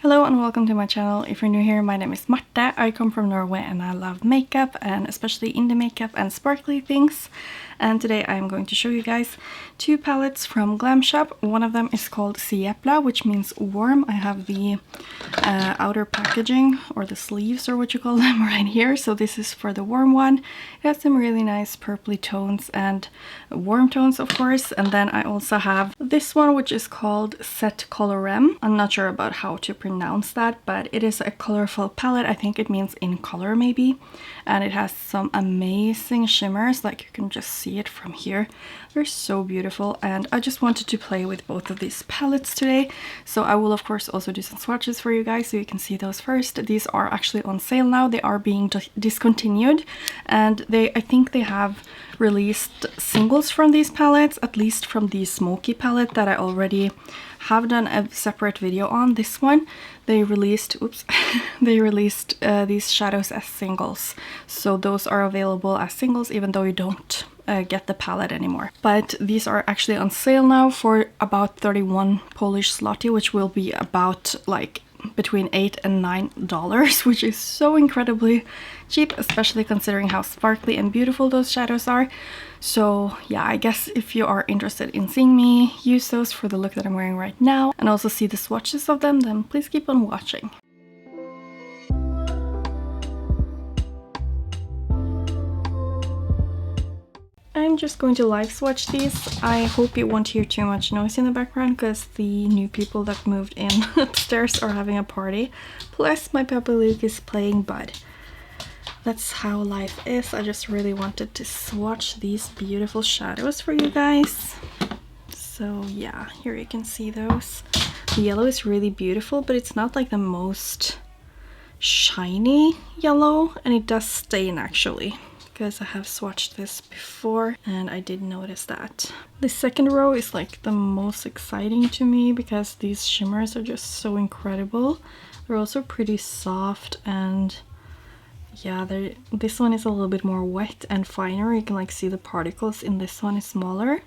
Hello and welcome to my channel. If you're new here, my name is Marta. I come from Norway and I love makeup, and especially indie makeup and sparkly things. And today I'm going to show you guys two palettes from Glam Shop. One of them is called Ciepla, which means warm. I have the outer packaging, or the sleeves, or what you call them, right here. So this is for the warm one. It has some really nice purpley tones and warm tones, of course. And then I also have this one, which is called Set Kolorem. I'm not sure about how to pronounce that, but it is a colorful palette. I think it means in color maybe. And it has some amazing shimmers, like you can just see it from here. They're so beautiful, and I just wanted to play with both of these palettes today. So I will of course also do some swatches for you guys so you can see those first. These are actually on sale now. They are being discontinued, and I think they have released singles from these palettes, at least from the smoky palette that I already have done a separate video on. This one they released these shadows as singles, so those are available as singles even though you don't get the palette anymore. But these are actually on sale now for about 31 Polish zloty, which will be about like between $8 and $9, which is so incredibly cheap, especially considering how sparkly and beautiful those shadows are. So yeah, I guess if you are interested in seeing me use those for the look that I'm wearing right now and also see the swatches of them, then please keep on watching. I'm just going to live swatch these. I hope you won't hear too much noise in the background because the new people that moved in upstairs are having a party. Plus my puppy Luke is playing, but that's how life is. I just really wanted to swatch these beautiful shadows for you guys. So yeah, here you can see those. The yellow is really beautiful, but it's not like the most shiny yellow, and it does stain actually, because I have swatched this before and I did notice that. The second row is like the most exciting to me because these shimmers are just so incredible. They're also pretty soft, and yeah, this one is a little bit more wet and finer. You can like see the particles in this one is smaller,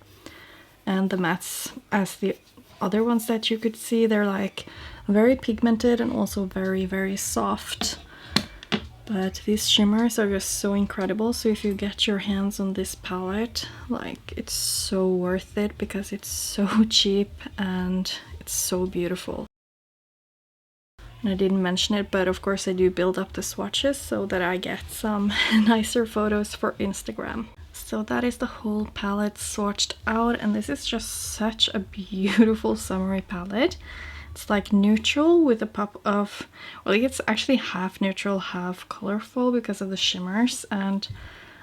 and the mattes, as the other ones that you could see, they're like very pigmented and also very soft. But these shimmers are just so incredible, so if you get your hands on this palette, like, it's so worth it because it's so cheap and it's so beautiful. And I didn't mention it, but of course I do build up the swatches so that I get some nicer photos for Instagram. So that is the whole palette swatched out, and this is just such a beautiful summery palette. It's like neutral with a pop of, well, it's actually half neutral, half colorful because of the shimmers, and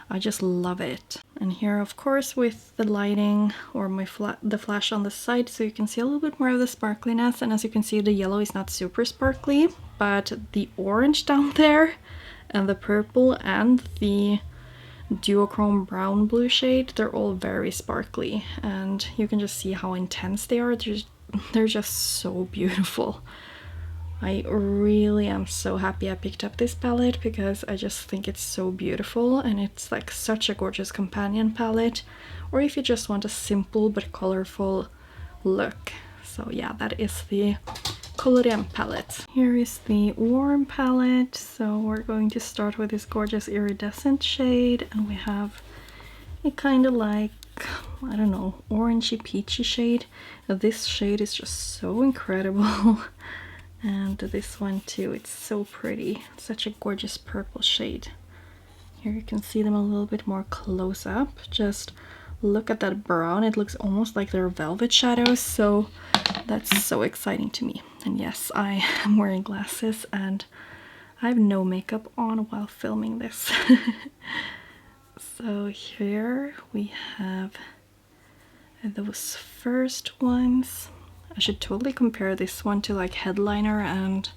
I just love it. And here, of course, with the lighting or the flash on the side, so you can see a little bit more of the sparkliness. And as you can see, the yellow is not super sparkly, but the orange down there and the purple and the duochrome brown blue shade, they're all very sparkly, and you can just see how intense they are. They're just so beautiful. I really am so happy I picked up this palette because I just think it's so beautiful, and it's like such a gorgeous companion palette, or if you just want a simple but colorful look. So yeah, that is the Kolorem palette. Here is the warm palette. So we're going to start with this gorgeous iridescent shade, and we have a kind of like, I don't know, orangey peachy shade. This shade is just so incredible. And this one too, it's so pretty. It's such a gorgeous purple shade. Here you can see them a little bit more close up. Just look at that brown. It looks almost like they're velvet shadows, so that's so exciting to me. And yes, I am wearing glasses and I have no makeup on while filming this. So here we have those first ones. I should totally compare this one to like Headliner, and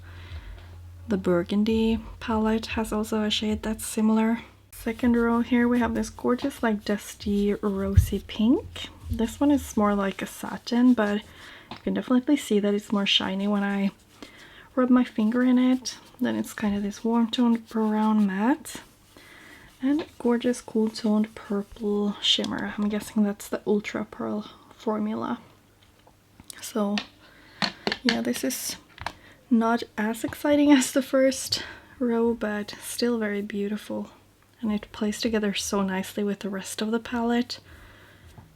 the Burgundy palette has also a shade that's similar. Second row here we have this gorgeous like dusty rosy pink. This one is more like a satin, but you can definitely see that it's more shiny when I rub my finger in it. Then it's kind of this warm toned brown matte. And gorgeous cool toned purple shimmer. I'm guessing that's the Ultra Pearl formula. So yeah, this is Not as exciting as the first row, but still very beautiful. And it plays together so nicely with the rest of the palette.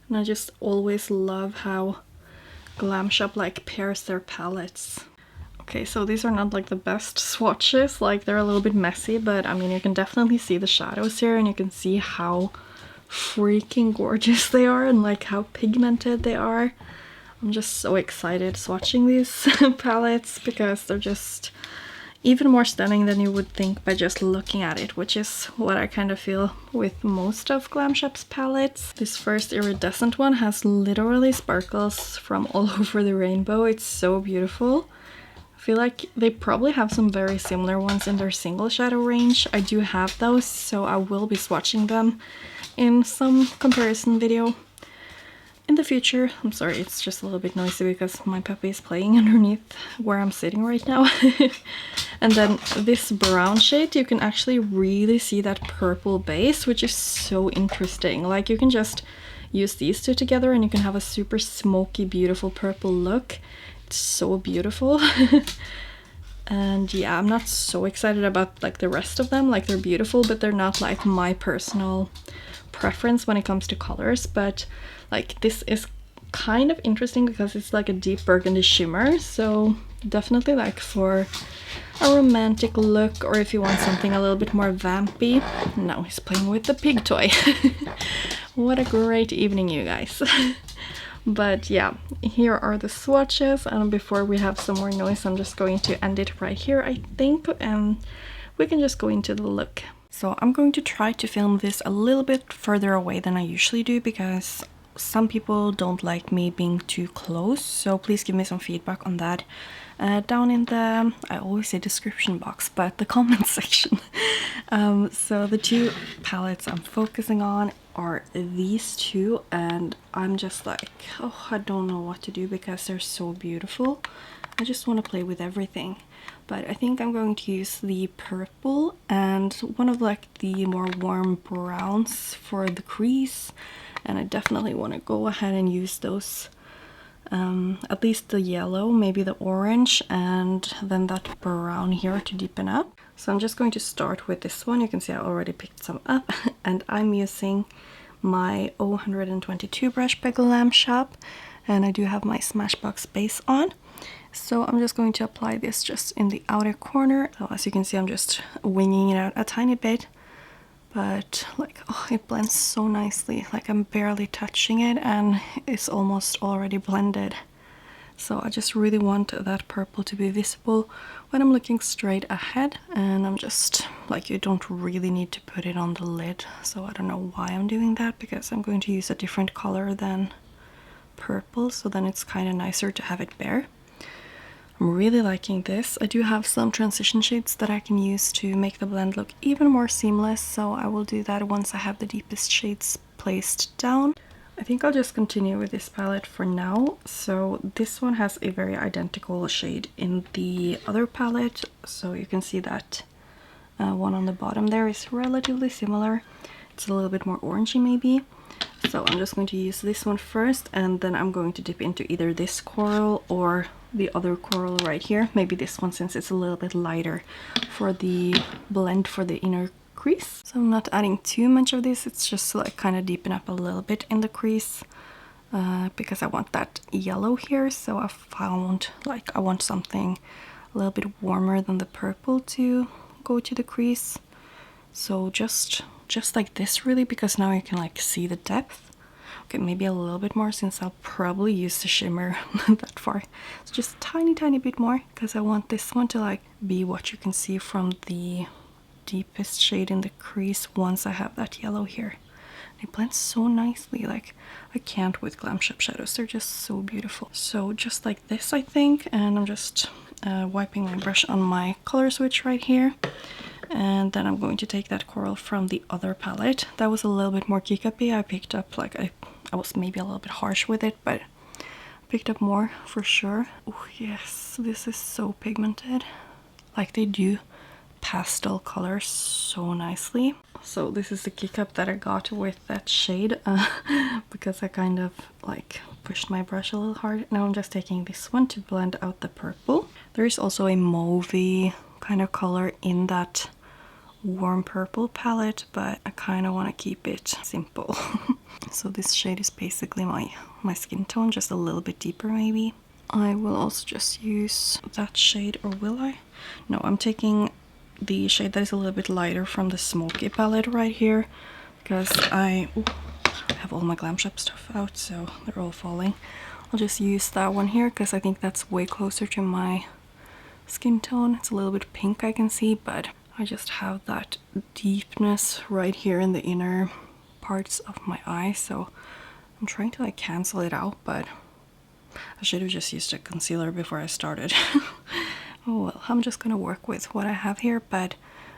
And I just always love how Glam Shop like pairs their palettes. Okay, so these are not like the best swatches, like they're a little bit messy, but I mean you can definitely see the shadows here and you can see how freaking gorgeous they are and like how pigmented they are. I'm just so excited swatching these palettes because they're just even more stunning than you would think by just looking at it, which is what I kind of feel with most of Glam Shop's palettes. This first iridescent one has literally sparkles from all over the rainbow. It's so beautiful. I feel like they probably have some very similar ones in their single shadow range. I do have those, so I will be swatching them in some comparison video in the future. I'm sorry, it's just a little bit noisy because my puppy is playing underneath where I'm sitting right now. And then this brown shade, you can actually really see that purple base, which is so interesting. Like you can just use these two together and you can have a super smoky, beautiful purple look. It's so beautiful. And yeah, I'm not so excited about like the rest of them. Like they're beautiful, but they're not like my personal preference when it comes to colors. But like this is kind of interesting because it's like a deep burgundy shimmer, so definitely like for a romantic look, or if you want something a little bit more vampy. Now he's playing with the pig toy. What a great evening, you guys. But yeah, here are the swatches, and before we have some more noise I'm just going to end it right here, I think, and we can just go into the look. So I'm going to try to film this a little bit further away than I usually do because some people don't like me being too close, so please give me some feedback on that down in the, I always say description box, but the comment section. So the two palettes I'm focusing on are these two, and I'm just like, oh, I don't know what to do because they're so beautiful. I just want to play with everything. But I think I'm going to use the purple and one of like the more warm browns for the crease, and I definitely want to go ahead and use those, at least the yellow, maybe the orange, and then that brown here to deepen up. So I'm just going to start with this one. You can see I already picked some up and I'm using my 0122 brush by Glam Shop, and I do have my Smashbox base on. So I'm just going to apply this just in the outer corner. So as you can see, I'm just winging it out a tiny bit, but like, oh, it blends so nicely. Like I'm barely touching it and it's almost already blended. So I just really want that purple to be visible when I'm looking straight ahead, and I'm just like, you don't really need to put it on the lid. So I don't know why I'm doing that, because I'm going to use a different color than purple, so then it's kind of nicer to have it bare. I'm really liking this. I do have some transition shades that I can use to make the blend look even more seamless, so I will do that once I have the deepest shades placed down. I think I'll just continue with this palette for now. So this one has a very identical shade in the other palette, so you can see that one on the bottom there is relatively similar. It's a little bit more orangey maybe. So I'm just going to use this one first, and then I'm going to dip into either this coral or the other coral right here. Maybe this one, since it's a little bit lighter for the blend for the inner crease. So I'm not adding too much of this, it's just to like kind of deepen up a little bit in the crease, because I want that yellow here. So I found like I want something a little bit warmer than the purple to go to the crease. So just like this really, because now you can like see the depth. Okay, maybe a little bit more, since I'll probably use the shimmer that far. It's just tiny bit more, because I want this one to like be what you can see from the deepest shade in the crease once I have that yellow here. It blends so nicely. Like, I can't with Glam Shop shadows, they're just so beautiful. So just like this, I think, and I'm just wiping my brush on my color switch right here. And then I'm going to take that coral from the other palette. That was a little bit more kick-uppy. I picked up, like, I was maybe a little bit harsh with it, but I picked up more for sure. Oh yes, this is so pigmented. Like, they do pastel colors so nicely. So this is the kick-up that I got with that shade, because I kind of like pushed my brush a little hard. Now I'm just taking this one to blend out the purple. There is also a mauvey kind of color in that warm purple palette, but I kind of want to keep it simple. So this shade is basically my skin tone, just a little bit deeper maybe. I will also just use that shade, or will I? No, I'm taking the shade that is a little bit lighter from the Smoky palette right here, because I have all my Glam Shop stuff out, so they're all falling. I'll just use that one here because I think that's way closer to my skin tone. It's a little bit pink, I can see, but I just have that deepness right here in the inner parts of my eye, so I'm trying to like cancel it out, but I should have just used a concealer before I started. Oh well, I'm just gonna work with what I have here, but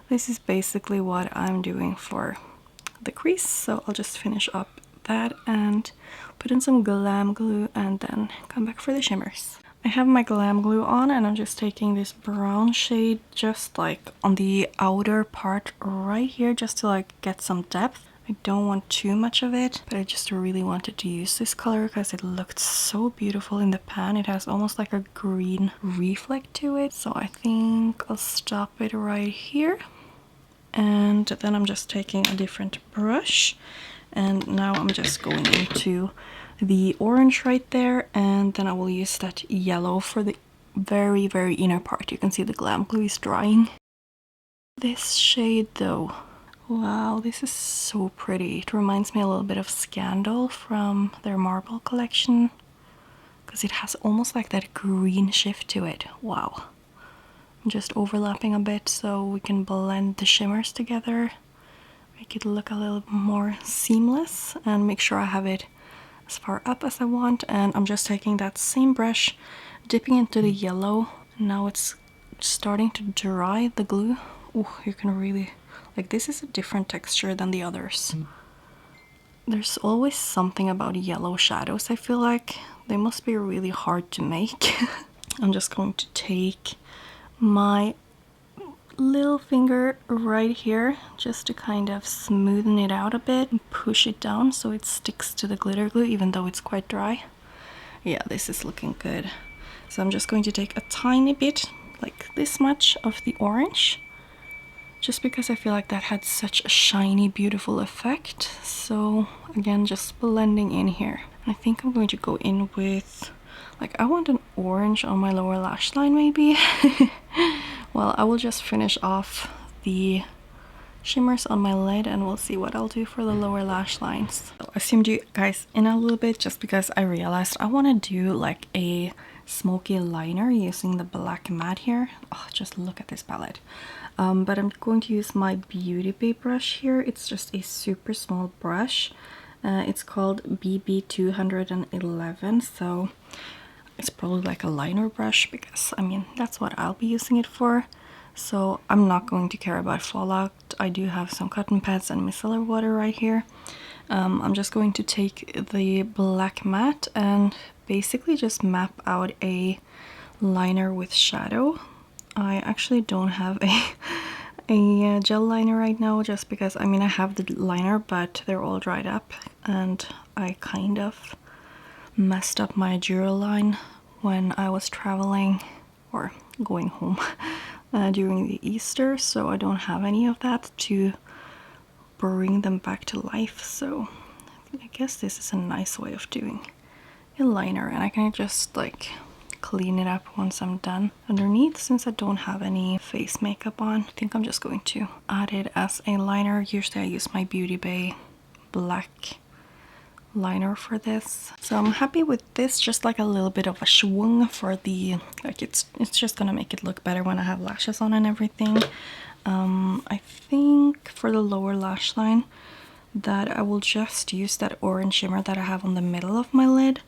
this is basically what I'm doing for the crease, so I'll just finish up that and put in some Glam glue and then come back for the shimmers. I have my Glam glue on and I'm just taking this brown shade just like on the outer part right here, just to like get some depth. I don't want too much of it, but I just really wanted to use this color because it looked so beautiful in the pan. It has almost like a green reflect to it, so I think I'll stop it right here. And then I'm just taking a different brush, and now I'm just going into the orange right there, and then I will use that yellow for the very inner part. You can see the Glam glue is drying. This shade though, wow, this is so pretty. It reminds me a little bit of Scandal from their Marble collection, because it has almost like that green shift to it. Wow. I'm just overlapping a bit so we can blend the shimmers together, make it look a little more seamless, and make sure I have it as far up as I want. And I'm just taking that same brush, dipping into the yellow. Now it's starting to dry, the glue. Oh, you can really, like, this is a different texture than the others. There's always something about yellow shadows, I feel like. They must be really hard to make. I'm just going to take my little finger right here just to kind of smoothen it out a bit and push it down so it sticks to the glitter glue even though it's quite dry. Yeah, this is looking good. So I'm just going to take a tiny bit, like this much, of the orange, just because I feel like that had such a shiny, beautiful effect. So again, just blending in here. And I think I'm going to go in with, like, I want an orange on my lower lash line maybe. Well, I will just finish off the shimmers on my lid and we'll see what I'll do for the lower lash lines. I zoomed you guys in a little bit just because I realized I want to do like a smoky liner using the black matte here. Oh, just look at this palette. But I'm going to use my Beautybay brush here. It's just a super small brush. It's called BB211, so it's probably like a liner brush because, I mean, that's what I'll be using it for. So I'm not going to care about fallout. I do have some cotton pads and micellar water right here. I'm just going to take the black matte and basically just map out a liner with shadow. I actually don't have a gel liner right now, just because, I mean, I have the liner but they're all dried up and I kind of messed up my Duraline when I was traveling or going home during the Easter, so I don't have any of that to bring them back to life. So I guess this is a nice way of doing a liner, and I can just like clean it up once I'm done underneath. Since I don't have any face makeup on, I think I'm just going to add it as a liner. Usually I use my Beautybay black liner for this. So I'm happy with this, just like a little bit of a schwung for the, like, it's just gonna make it look better when I have lashes on and everything. I think for the lower lash line that I will just use that orange shimmer that I have on the middle of my lid.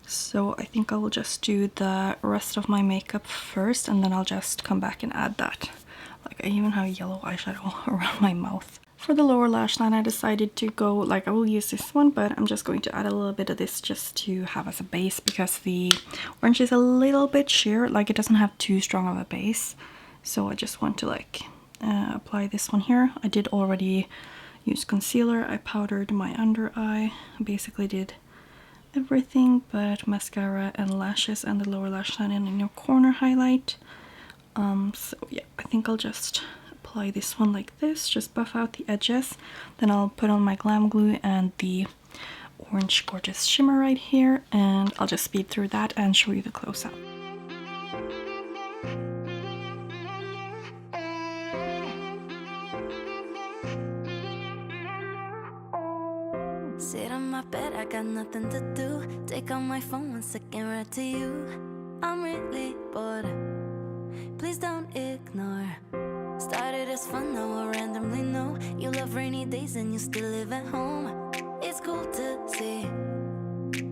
So I think I will just do the rest of my makeup first and then I'll just come back and add that. Like, I even have yellow eyeshadow around my mouth. For the lower lash line I decided to go, like, I will use this one, but I'm just going to add a little bit of this just to have as a base, because the orange is a little bit sheer, like it doesn't have too strong of a base. So I just want to like apply this one here. I did already use concealer. I powdered my under eye. I basically did everything but mascara and lashes and the lower lash line and inner corner highlight. So yeah, I think I'll just apply this one like this, just buff out the edges. Then I'll put on my glam glue and the orange gorgeous shimmer right here, and I'll just speed through that and show you the close-up. Sit on my bed, I got nothing to do. Take out my phone, 1 second, right to you. I'm really bored, please don't ignore. Started as fun, now I randomly know you love rainy days and you still live at home. It's cool to see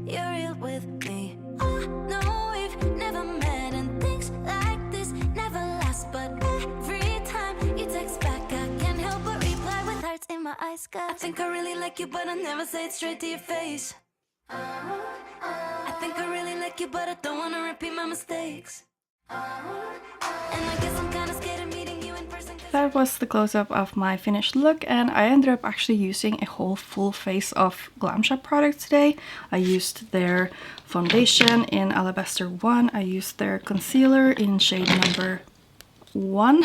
you're real with me. Oh no, we've never met and things like this never last. But every time you text back, I can't help but reply with hearts in my eyes. I think I really like you, but I never say it straight to your face. I think I really like you, but I don't wanna repeat my mistakes. And I guess I'm kinda scared of meeting you in person. That was the close-up of my finished look, and I ended up actually using a whole full face of Glam Shop products today. I used their foundation in Alabaster 1, I used their concealer in shade number 1,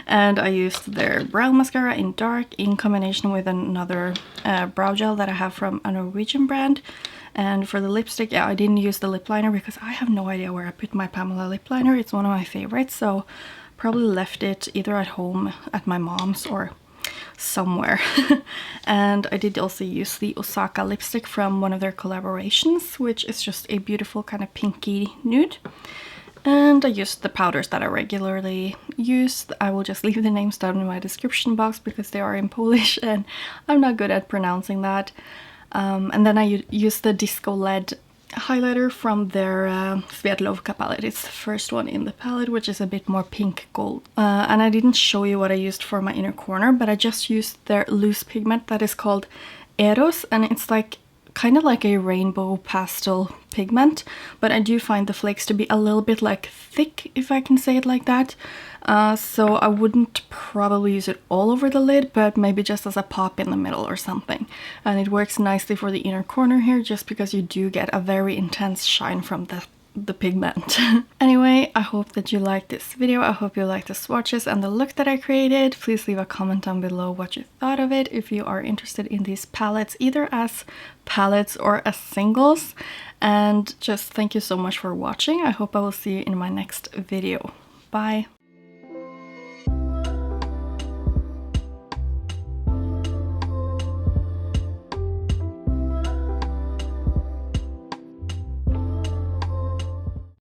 and I used their brow mascara in dark in combination with another brow gel that I have from a Norwegian brand. And for the lipstick, yeah, I didn't use the lip liner because I have no idea where I put my Pamela lip liner. It's one of my favorites, so probably left it either at home at my mom's or somewhere. And I did also use the Osaka lipstick from one of their collaborations, which is just a beautiful kind of pinky nude. And I used the powders that I regularly use. I will just leave the names down in my description box because they are in Polish and I'm not good at pronouncing that. And then I used the Disco LED highlighter from their Swietlowka palette. It's the first one in the palette, which is a bit more pink gold. And I didn't show you what I used for my inner corner, but I just used their loose pigment that is called Eros, and it's like kind of like a rainbow pastel pigment, but I do find the flakes to be a little bit like thick, if I can say it like that. So I wouldn't probably use it all over the lid, but maybe just as a pop in the middle or something. And it works nicely for the inner corner here, just because you do get a very intense shine from the pigment. Anyway, I hope that you liked this video. I hope you liked the swatches and the look that I created. Please leave a comment down below what you thought of it, if you are interested in these palettes, either as palettes or as singles. And just thank you so much for watching. I hope I will see you in my next video. Bye!